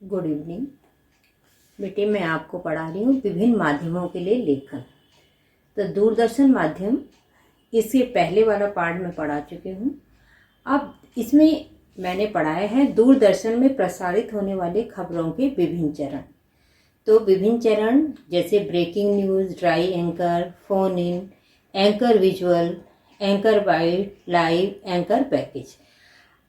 Good evening बेटे। मैं आपको पढ़ा रही हूँ विभिन्न माध्यमों के लिए लेखन। तो दूरदर्शन माध्यम, इसके पहले वाला पार्ट में पढ़ा चुकी हूँ। अब इसमें मैंने पढ़ाया है दूरदर्शन में प्रसारित होने वाले खबरों के विभिन्न चरण। तो विभिन्न चरण जैसे breaking news, dry anchor, phone in, anchor visual, anchor bite, live, anchor package.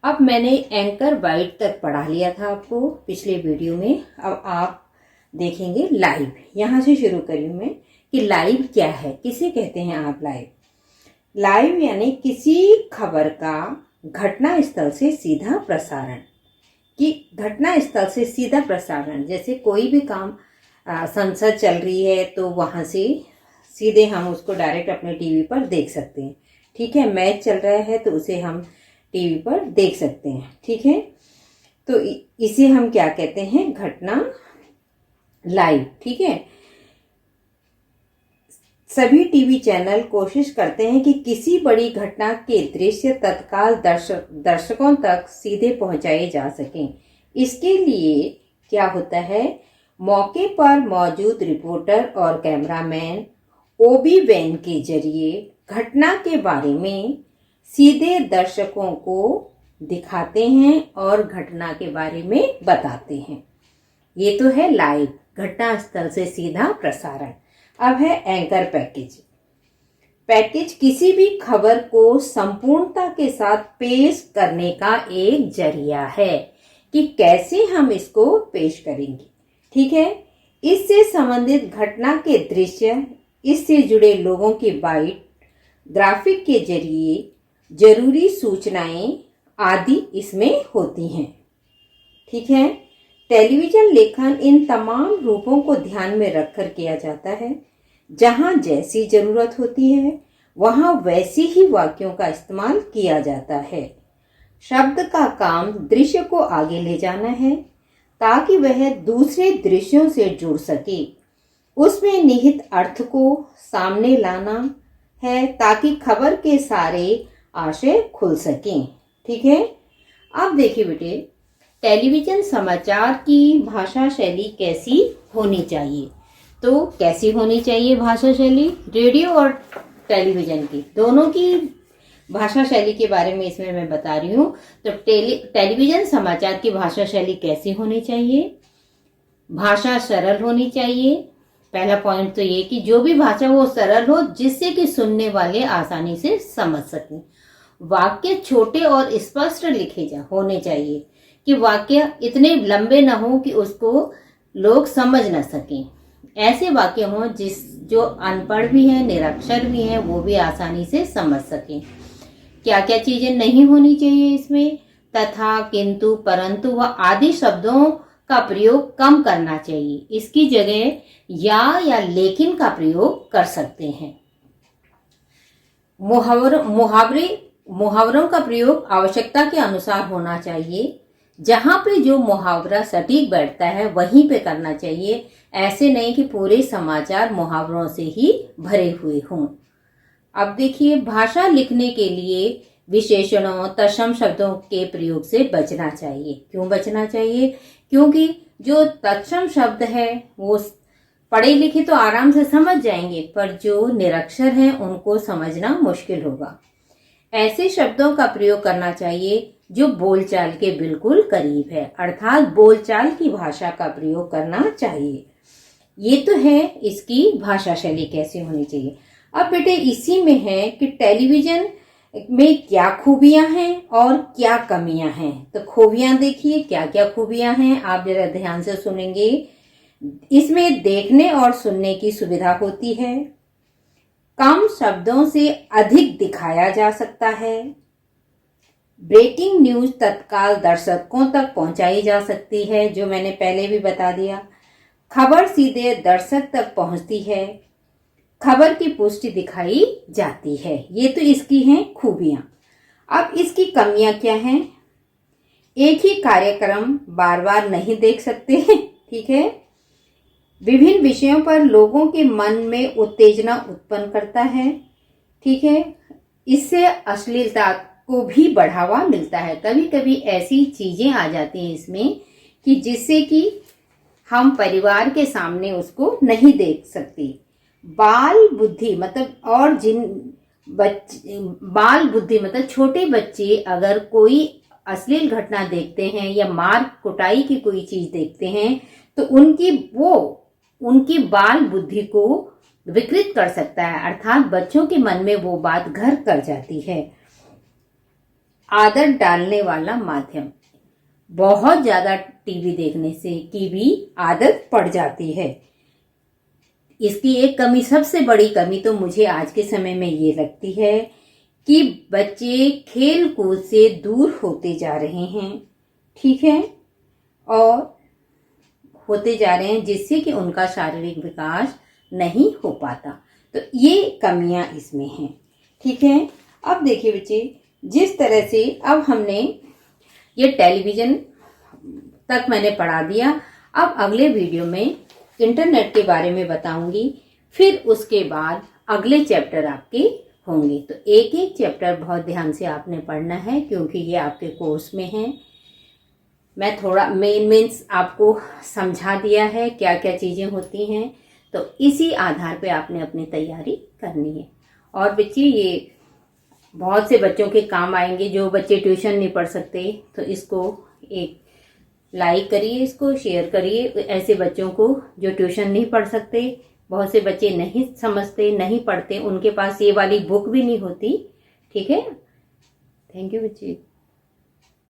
अब मैंने एंकर बाइट तक पढ़ा लिया था आपको पिछले वीडियो में। अब आप देखेंगे लाइव। यहाँ से शुरू करी मैं कि लाइव क्या है, किसे कहते हैं आप लाइव। लाइव यानी किसी खबर का घटना स्थल से सीधा प्रसारण। कि घटना स्थल से सीधा प्रसारण, जैसे कोई भी काम संसद चल रही है तो वहाँ से सीधे हम उसको डायरेक्ट अपने टीवी पर देख सकते हैं। ठीक है, मैच चल रहा है तो उसे हम टीवी पर देख सकते हैं। ठीक है, तो इसे हम क्या कहते हैं, घटना लाइव। ठीक है, सभी टीवी चैनल कोशिश करते हैं कि किसी बड़ी घटना के दृश्य तत्काल दर्शकों तक सीधे पहुंचाए जा सकें। इसके लिए क्या होता है, मौके पर मौजूद रिपोर्टर और कैमरामैन ओबी वैन के जरिए घटना के बारे में सीधे दर्शकों को दिखाते हैं और घटना के बारे में बताते हैं। ये तो है लाइव, घटना स्थल से सीधा प्रसारण। अब है एंकर पैकेज। पैकेज किसी भी खबर को संपूर्णता के साथ पेश करने का एक जरिया है कि कैसे हम इसको पेश करेंगे। ठीक है, इससे संबंधित घटना के दृश्य, इससे जुड़े लोगों की बाइट, ग्राफिक के जरिए जरूरी सूचनाएं आदि इसमें होती हैं। ठीक है, टेलीविजन लेखन इन तमाम रूपों को ध्यान में रखकर किया जाता है। जहां जैसी जरूरत होती है वहां वैसे ही वाक्यों का इस्तेमाल किया जाता है। शब्द का काम दृश्य को आगे ले जाना है ताकि वह दूसरे दृश्यों से जुड़ सके। उसमें निहित अर्थ को सामने लाना है ताकि खबर के सारे आशय खुल सकें। ठीक है, अब देखिए बेटे, टेलीविजन समाचार की भाषा शैली कैसी होनी चाहिए। तो कैसी होनी चाहिए भाषा शैली, रेडियो और टेलीविजन की दोनों की भाषा शैली के बारे में इसमें मैं बता रही हूँ। तो टेलीविजन समाचार की भाषा शैली कैसी होनी चाहिए, भाषा सरल होनी चाहिए। पहला पॉइंट तो ये कि जो भी भाषा वो सरल हो, जिससे कि सुनने वाले आसानी से समझ सकें। वाक्य छोटे और स्पष्ट लिखे होने चाहिए कि वाक्य इतने लंबे न हो कि उसको लोग समझ न सकें। ऐसे वाक्य हों जो अनपढ़ भी हैं, निरक्षर भी हैं, वो भी आसानी से समझ सकें। क्या क्या चीजें नहीं होनी चाहिए इसमें, तथा, किंतु, परंतु व आदि शब्दों का प्रयोग कम करना चाहिए। इसकी जगह या लेकिन का प्रयोग कर सकते हैं। मुहावरों का प्रयोग आवश्यकता के अनुसार होना चाहिए। जहां पे जो मुहावरा सटीक बैठता है वहीं पे करना चाहिए। ऐसे नहीं कि पूरे समाचार मुहावरों से ही भरे हुए हों। अब देखिए, भाषा लिखने के लिए विशेषणों, तत्सम शब्दों के प्रयोग से बचना चाहिए। क्यों बचना चाहिए, क्योंकि जो तत्सम शब्द है वो पढ़े लिखे तो आराम से समझ जाएंगे, पर जो निरक्षर हैं उनको समझना मुश्किल होगा। ऐसे शब्दों का प्रयोग करना चाहिए जो बोलचाल के बिल्कुल करीब है, अर्थात बोलचाल की भाषा का प्रयोग करना चाहिए। ये तो है इसकी भाषा शैली कैसी होनी चाहिए। अब बेटे इसी में है कि टेलीविजन में क्या खूबियां हैं और क्या कमियां हैं। तो खूबियां देखिए, क्या क्या खूबियां हैं, आप जरा ध्यान से सुनेंगे। इसमें देखने और सुनने की सुविधा होती है। कम शब्दों से अधिक दिखाया जा सकता है। ब्रेकिंग न्यूज तत्काल दर्शकों तक पहुंचाई जा सकती है, जो मैंने पहले भी बता दिया। खबर सीधे दर्शक तक पहुंचती है। खबर की पुष्टि दिखाई जाती है। ये तो इसकी हैं खूबियां। अब इसकी कमियां क्या हैं, एक ही कार्यक्रम बार बार नहीं देख सकते। ठीक है, विभिन्न विषयों पर लोगों के मन में उत्तेजना उत्पन्न करता है। ठीक है, इससे अश्लीलता को भी बढ़ावा मिलता है। कभी कभी ऐसी चीजें आ जाती हैं इसमें कि जिससे कि हम परिवार के सामने उसको नहीं देख सकते। बाल बुद्धि मतलब और जिन बाल बुद्धि मतलब छोटे बच्चे अगर कोई अश्लील घटना देखते हैं या मार कुटाई की कोई चीज देखते हैं तो उनकी बाल बुद्धि को विकृत कर सकता है, अर्थात बच्चों के मन में वो बात घर कर जाती है। आदत डालने वाला माध्यम, बहुत ज्यादा टीवी देखने से की भी आदत पड़ जाती है। इसकी एक कमी, सबसे बड़ी कमी तो मुझे आज के समय में ये लगती है कि बच्चे खेल कूद से दूर होते जा रहे हैं, ठीक है, और होते जा रहे हैं जिससे कि उनका शारीरिक विकास नहीं हो पाता। तो ये कमियां इसमें हैं, ठीक है। अब देखिए बच्चे, जिस तरह से अब हमने ये टेलीविजन तक मैंने पढ़ा दिया, अब अगले वीडियो में इंटरनेट के बारे में बताऊंगी, फिर उसके बाद अगले चैप्टर आपके होंगे। तो एक एक चैप्टर बहुत ध्यान से आपने पढ़ना है क्योंकि ये आपके कोर्स में है। मैं थोड़ा मेन आपको समझा दिया है क्या क्या चीजें होती हैं, तो इसी आधार पे आपने अपनी तैयारी करनी है। और बच्चे ये बहुत से बच्चों के काम आएंगे, जो बच्चे ट्यूशन नहीं पढ़ सकते, तो इसको एक लाइक करिए, इसको शेयर करिए ऐसे बच्चों को जो ट्यूशन नहीं पढ़ सकते। बहुत से बच्चे नहीं समझते, नहीं पढ़ते, उनके पास ये वाली बुक भी नहीं होती, ठीक है। थैंक यू बच्चे।